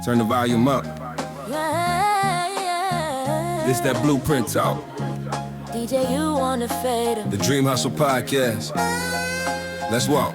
Turn the volume up. Yeah, yeah. This that blueprint talk. DJ, you wanna fade him. The Dream Hustle Podcast. Let's walk.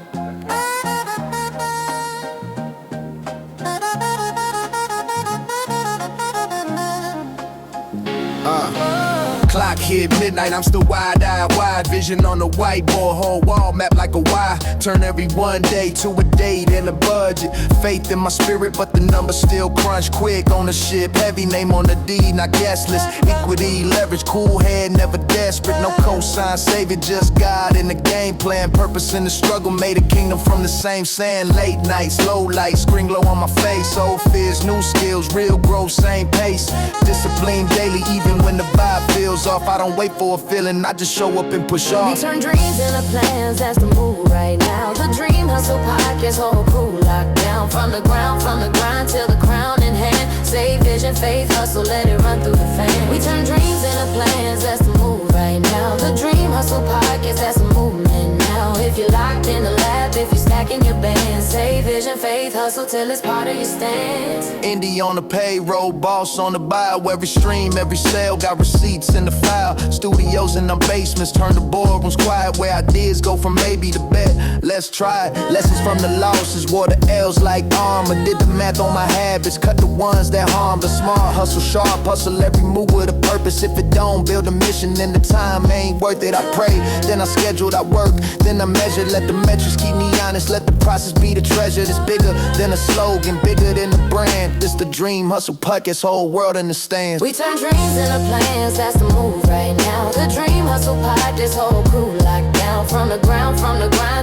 Clock hit midnight, I'm still wide-eyed, wide vision on the whiteboard, whole wall map like a Y. Turn every one day to a date and a budget. Faith in my spirit, but the numbers still crunch quick. Ownership heavy, name on the deed, not guest list. Equity, leverage, cool head, never desperate. No cosign, savior, just God in the game plan. Purpose in the struggle, made a kingdom from the same sand. Late nights, low lights, screen glow on my face. Old fears, new skills, real growth, same pace. Discipline daily, even when the vibe feels off. I don't wait for a feeling, I just show up and push off. We turn dreams into plans, that's the move right now. The Dream Hustle Podcast, whole crew locked down. From the grind till the crown in hand. Save vision, faith, hustle, let it run through the fan. We turn dreams into plans, that's the move right now. The Dream Hustle Podcast, that's the movement now. If you're locked in the lab, if you're stacking your bands. Save vision, faith, hustle till it's part of your stance. Indie on the payroll, boss on the bio. Every stream, every sale, got receipts in the file. Studios in the basements, turn the boardrooms quiet. Where ideas go from maybe to bet. Let's try it. Lessons from the losses, wore the L's like armor. Did the math on my habits, cut the ones that harm. The smart hustle, sharp hustle, every move with a purpose. If it don't build a mission, then the time ain't worth it. I pray, then I scheduled, I work, then I measure. Let the metrics keep me honest, let the process be the treasure. It's bigger than a slogan, bigger than the brand. This the Dream Hustle Podcast, whole world understands. We turn dreams into plans, that's the move right now. The Dream Hustle Pod, this whole crew locked down. From the grind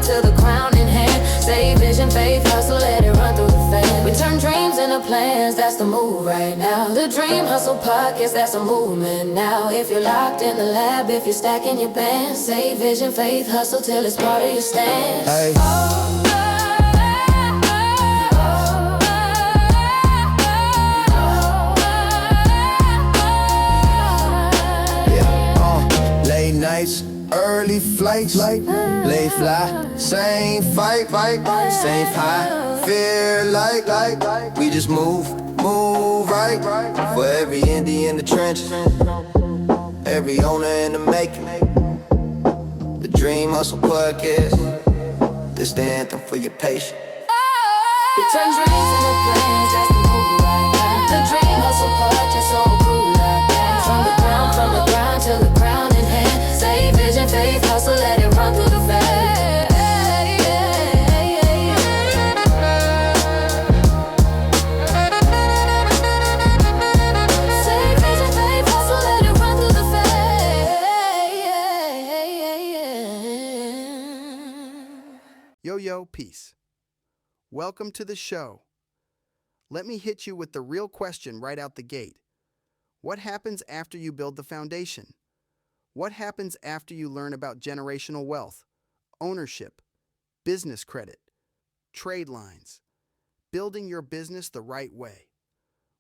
to the crown in hand. Save vision, faith, hustle, let it run through the fan. We turn dreams into plans, that's the move right now. The Dream Hustle Podcast, that's a movement now. If you're locked in the lab, if you're stacking your band. Save vision, faith, hustle till it's part of your stance. Hey. Late nights, early flights, late fly, same fight, same high. Feel like we just move right. For every indie in the trenches, every owner in the making. The Dream Hustle Podcast, this the anthem for your patience. We turn dreams into plans, that's the move right now. The Dream Hustle Podcast, whole crew locked down. From the grind till the crown in hand. Save vision, faith, hustle, let it run through the fan. Save vision, faith, hustle, let it run through the fan. Yo, peace. Welcome to the show. Let me hit you with the real question right out the gate. What happens after you build the foundation? What happens after you learn about generational wealth, ownership, business credit, trade lines, building your business the right way?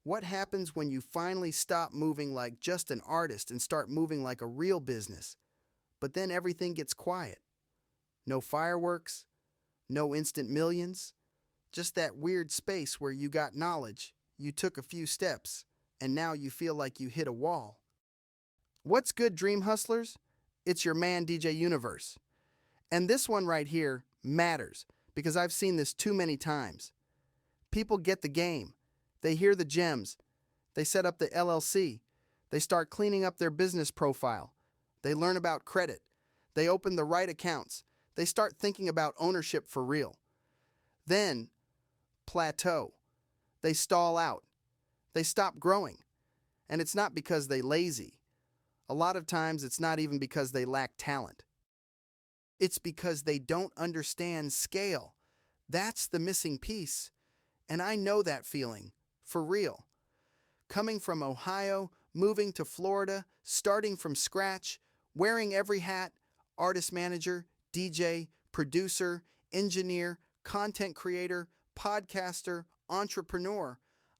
What happens when you finally stop moving like just an artist and start moving like a real business? But then everything gets quiet. No fireworks, no instant millions, just that weird space where you got knowledge, you took a few steps, and now you feel like you hit a wall. What's good, Dream Hustlers? It's your man, DJ Universe. And this one right here matters because I've seen this too many times. People get the game. They hear the gems. They set up the LLC. They start cleaning up their business profile. They learn about credit. They open the right accounts. They start thinking about ownership for real. Then, plateau. They stall out. They stop growing. And it's not because they're lazy. A lot of times it's not even because they lack talent. It's because they don't understand scale. That's the missing piece. And I know that feeling, for real. Coming from Ohio, moving to Florida, starting from scratch, wearing every hat, artist manager, DJ, producer, engineer, content creator, podcaster, entrepreneur.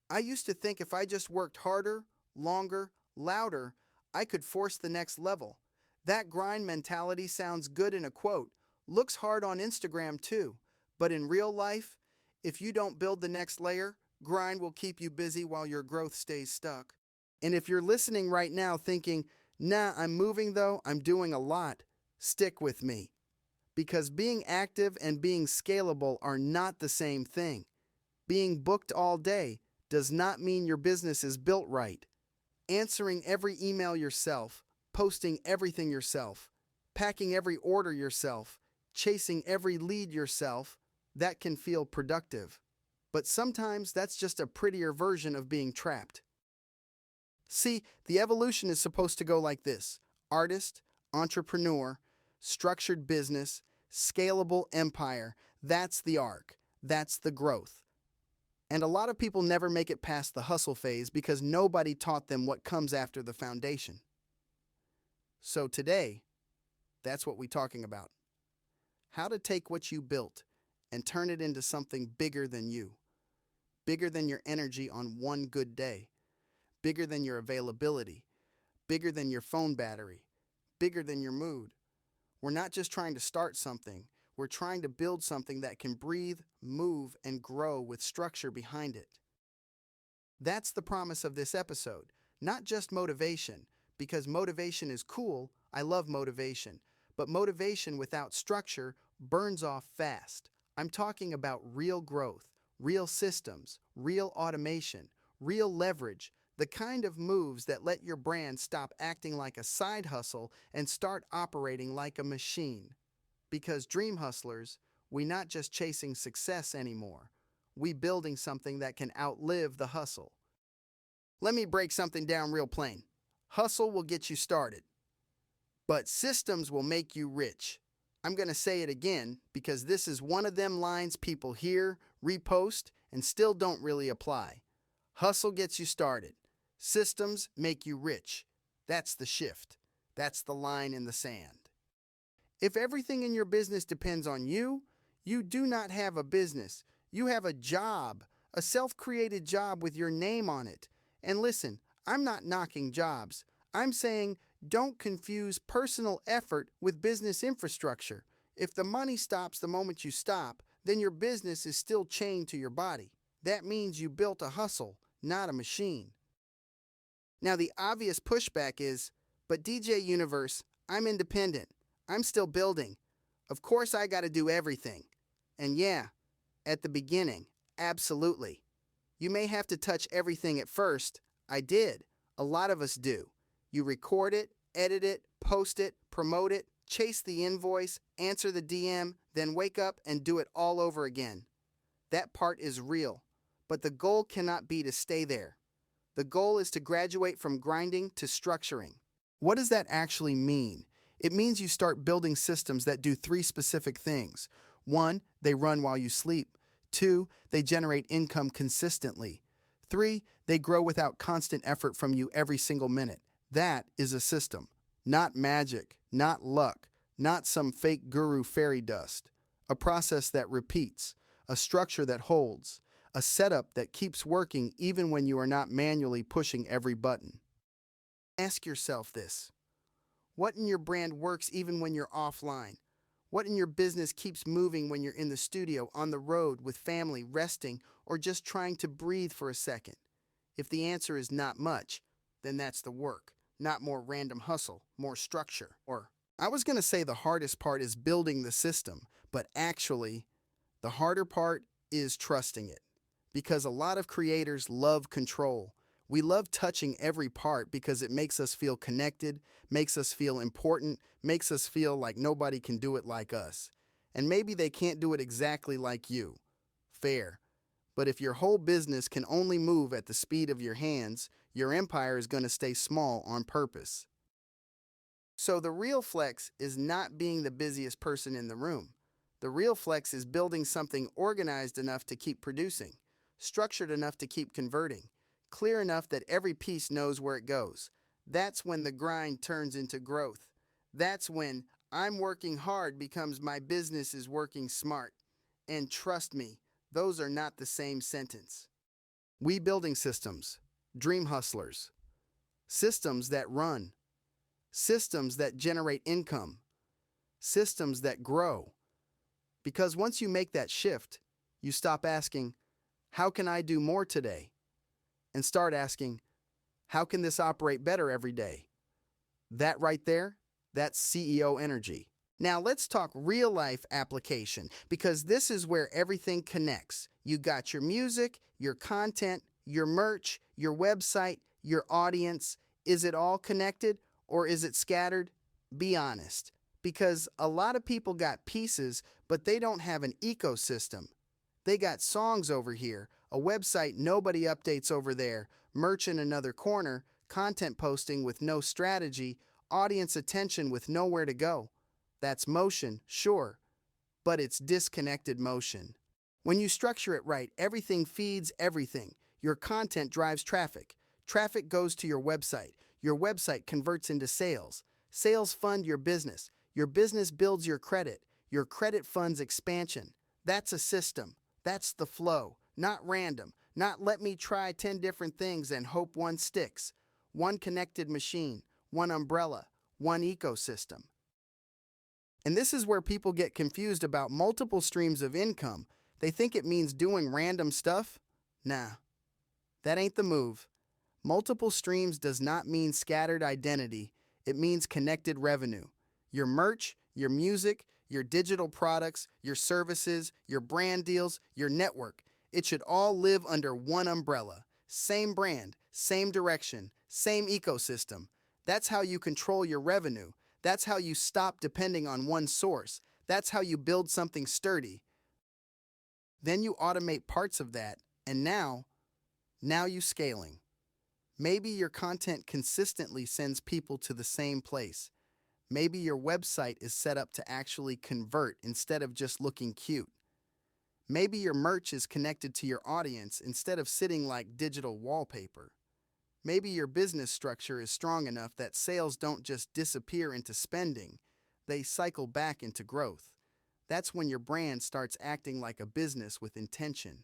I used to think if I just worked harder, longer, louder, I could force the next level. That grind mentality sounds good in a quote, looks hard on Instagram too, but in real life, if you don't build the next layer, Grind will keep you busy while your growth stays stuck. And if you're listening right now thinking, nah, I'm moving though, I'm doing a lot, stick with me. Because being active and being scalable are not the same thing. Being booked all day does not mean your business is built right. Answering every email yourself, posting everything yourself, packing every order yourself, chasing every lead yourself, that can feel productive. But sometimes that's just a prettier version of being trapped. See, the evolution is supposed to go like this: artist, entrepreneur, structured business, scalable empire. That's the arc. That's the growth. And a lot of people never make it past the hustle phase because nobody taught them what comes after the foundation. So today, that's what we're talking about. How to take what you built and turn it into something bigger than you. Bigger than your energy on one good day. Bigger than your availability. Bigger than your phone battery. Bigger than your mood. We're not just trying to start something. We're trying to build something that can breathe, move, and grow with structure behind it. That's the promise of this episode. Not just motivation, because motivation is cool. I love motivation. But motivation without structure burns off fast. I'm talking about real growth, real systems, real automation, real leverage, the kind of moves that let your brand stop acting like a side hustle and start operating like a machine. Because dream hustlers, we not just chasing success anymore. We building something that can outlive the hustle. Let me break something down real plain. Hustle will get you started, but systems will make you rich. I'm going to say it again because this is one of them lines people hear, repost, and still don't really apply. Hustle gets you started. Systems make you rich. That's the shift. That's the line in the sand. If everything in your business depends on you, you do not have a business. You have a job, a self-created job with your name on it. And listen, I'm not knocking jobs. I'm saying don't confuse personal effort with business infrastructure. If the money stops the moment you stop, then your business is still chained to your body. That means you built a hustle, not a machine. Now the obvious pushback is, but DJ Universe, I'm independent. I'm still building. Of course I gotta do everything. And yeah, at the beginning, absolutely. You may have to touch everything at first. I did. A lot of us do. You record it, edit it, post it, promote it, chase the invoice, answer the DM, then wake up and do it all over again. That part is real, but the goal cannot be to stay there. The goal is to graduate from grinding to structuring. What does that actually mean? It means you start building systems that do 3 specific things. 1, they run while you sleep. 2, they generate income consistently. 3, they grow without constant effort from you every single minute. That is a system. Not magic, not luck, not some fake guru fairy dust. A process that repeats, a structure that holds, a setup that keeps working even when you are not manually pushing every button. Ask yourself this. What in your brand works even when you're offline? What in your business keeps moving when you're in the studio, on the road, with family, resting, or just trying to breathe for a second? If the answer is not much, then that's the work, not more random hustle, more structure. Or I was going to say the hardest part is building the system, but actually, the harder part is trusting it. Because a lot of creators love control. We love touching every part because it makes us feel connected, makes us feel important, makes us feel like nobody can do it like us. And maybe they can't do it exactly like you. Fair. But if your whole business can only move at the speed of your hands, your empire is going to stay small on purpose. So the real flex is not being the busiest person in the room. The real flex is building something organized enough to keep producing, structured enough to keep converting, clear enough that every piece knows where it goes. That's when the grind turns into growth. That's when I'm working hard becomes my business is working smart. And trust me, those are not the same sentence. We building systems, dream hustlers, systems that run, systems that generate income, systems that grow. Because once you make that shift, you stop asking, how can I do more today? And start asking, how can this operate better every day? That right there, that's CEO energy. Now let's talk real life application, because this is where everything connects. You got your music, your content, your merch, your website, your audience. Is it all connected or is it scattered? Be honest, because a lot of people got pieces, but they don't have an ecosystem. They got songs over here, a website nobody updates over there, merch in another corner, content posting with no strategy, audience attention with nowhere to go. That's motion, sure, but it's disconnected motion. When you structure it right, everything feeds everything. Your content drives traffic. Traffic goes to your website. Your website converts into sales. Sales fund your business. Your business builds your credit. Your credit funds expansion. That's a system. That's the flow. Not random. Not let me try 10 different things and hope one sticks. One connected machine. One umbrella. One ecosystem. And this is where people get confused about multiple streams of income. They think it means doing random stuff. Nah, that ain't the move. Multiple streams does not mean scattered identity. It means connected revenue. Your merch, your music, your digital products, your services, your brand deals, your network. It should all live under one umbrella. Same brand, same direction, same ecosystem. That's how you control your revenue. That's how you stop depending on one source. That's how you build something sturdy. Then you automate parts of that, and now you scaling. Maybe your content consistently sends people to the same place. Maybe your website is set up to actually convert instead of just looking cute. Maybe your merch is connected to your audience instead of sitting like digital wallpaper. Maybe your business structure is strong enough that sales don't just disappear into spending, they cycle back into growth. That's when your brand starts acting like a business with intention.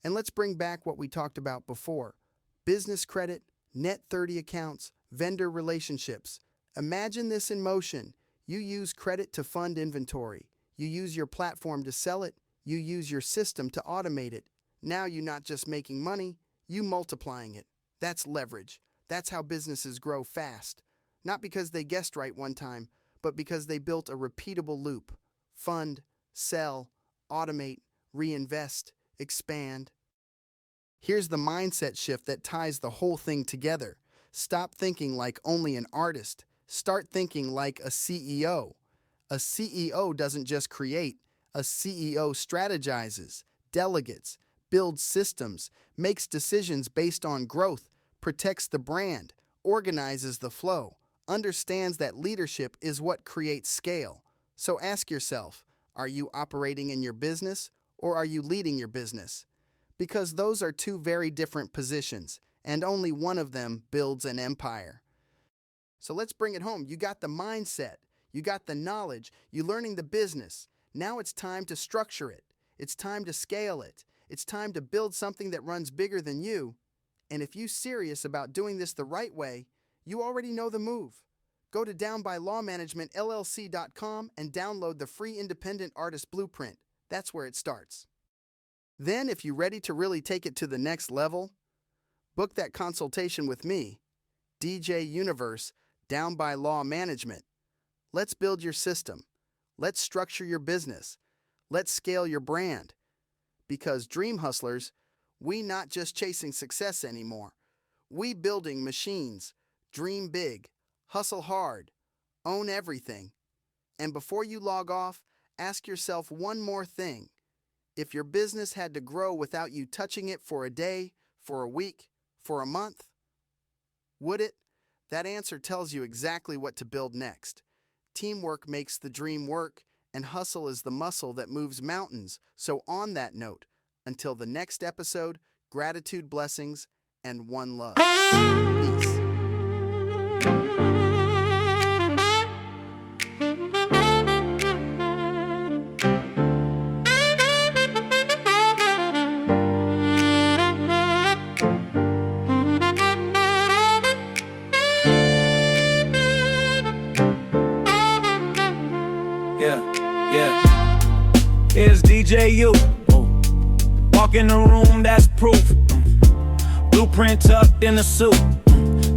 And let's bring back what we talked about before. Business credit, net 30 accounts, vendor relationships. Imagine this in motion. You use credit to fund inventory. You use your platform to sell it. You use your system to automate it. Now you're not just making money, you multiplying it. That's leverage. That's how businesses grow fast. Not because they guessed right one time, but because they built a repeatable loop. Fund, sell, automate, reinvest, expand. Here's the mindset shift that ties the whole thing together. Stop thinking like only an artist. Start thinking like a CEO. A CEO doesn't just create. A CEO strategizes, delegates, builds systems, makes decisions based on growth, protects the brand, organizes the flow, understands that leadership is what creates scale. So ask yourself, are you operating in your business or are you leading your business? Because those are two very different positions, and only one of them builds an empire. So let's bring it home. You got the mindset, you got the knowledge, you're learning the business. Now it's time to structure it. It's time to scale it. It's time to build something that runs bigger than you. And if you're serious about doing this the right way, you already know the move. Go to downbylawmanagementllc.com and download the free independent artist blueprint. That's where it starts. Then, if you're ready to really take it to the next level, book that consultation with me, DJ Universe, Down by Law Management. Let's build your system. Let's structure your business. Let's scale your brand. Because dream hustlers, we not just chasing success anymore. We building machines. Dream big. Hustle hard. Own everything. And before you log off, ask yourself one more thing. If your business had to grow without you touching it for a day, for a week, for a month, would it? That answer tells you exactly what to build next. Teamwork makes the dream work, and hustle is the muscle that moves mountains. So on that note, until the next episode, gratitude, blessings, and one love. Peace. Here's DJ U. walk in the room, that's proof. Blueprint tucked in a suit.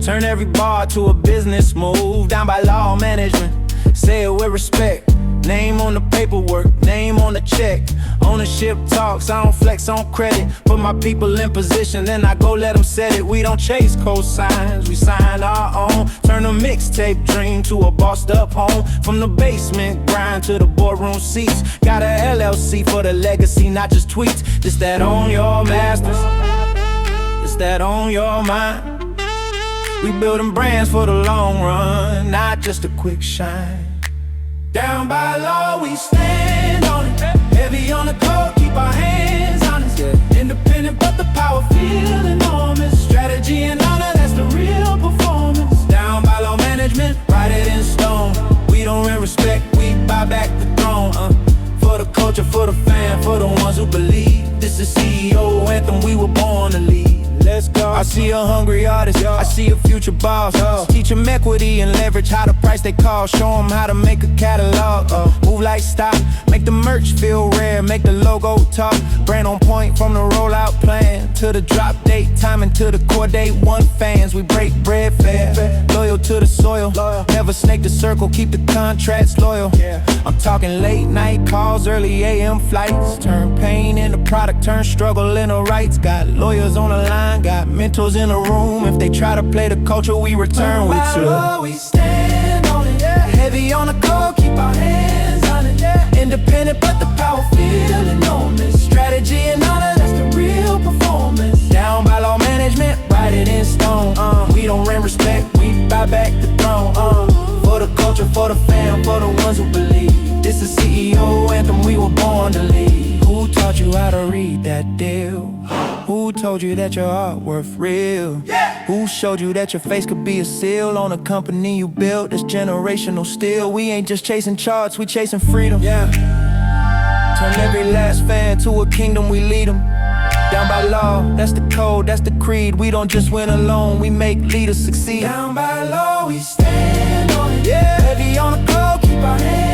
Turn every bar to a business move. Down by law management, say it with respect. Name on the paperwork, name on the check. Ownership talks, I don't flex on credit. Put my people in position, then I go let them set it. We don't chase cosigns, we sign our own. Turn a mixtape dream to a bossed up home. From the basement grind to the boardroom seats. Got a LLC for the legacy, not just tweets. This that on your masters, this that on your mind. We building brands for the long run, not just a quick shine. Down by law, we stand on it. Heavy on the code, keep our hands honest. Independent, but the power feel enormous. Strategy and honor, that's the real performance. Down by law management, write it in stone. We don't rent respect, we buy back the throne. For the culture, for the fan, for the ones who believe. This is CEO anthem, we were born to lead. Let's go. I see a hungry artist, I see a future boss. Teach them equity and leverage, how to price they call. Show them how to make a catalog. Move like stock, make the merch feel rare. Make the logo talk, brand on point. From the rollout plan to the drop date. Timing to the core date, one fans. We break bread fair, loyal to the soil. Never snake the circle, keep the contracts loyal. I'm talking late night calls, early AM flights. Turn pain into product, turn struggle into rights. Got lawyers on the line, got mentors in the room. If they try to play the culture, we return with you. We stand on it, heavy on the code, keep our hands on it. Independent, but the power feel enormous. Strategy and honor, that's the real performance. Down by law management, write it in stone. We don't rent respect, we buy back the throne. For the culture, for the fam, for the ones who believe. This is CEO anthem, we were born to lead. Who taught you how to read that deal? Who told you that your art worth real? Who showed you that your face could be a seal on a company you built? That's generational still. We ain't just chasing charts, we chasing freedom. Turn every last fan to a kingdom, we lead them. Down by law, that's the code, that's the creed. We don't just win alone, we make leaders succeed. Down by law, we stand on it. Heavy on the code, keep our hands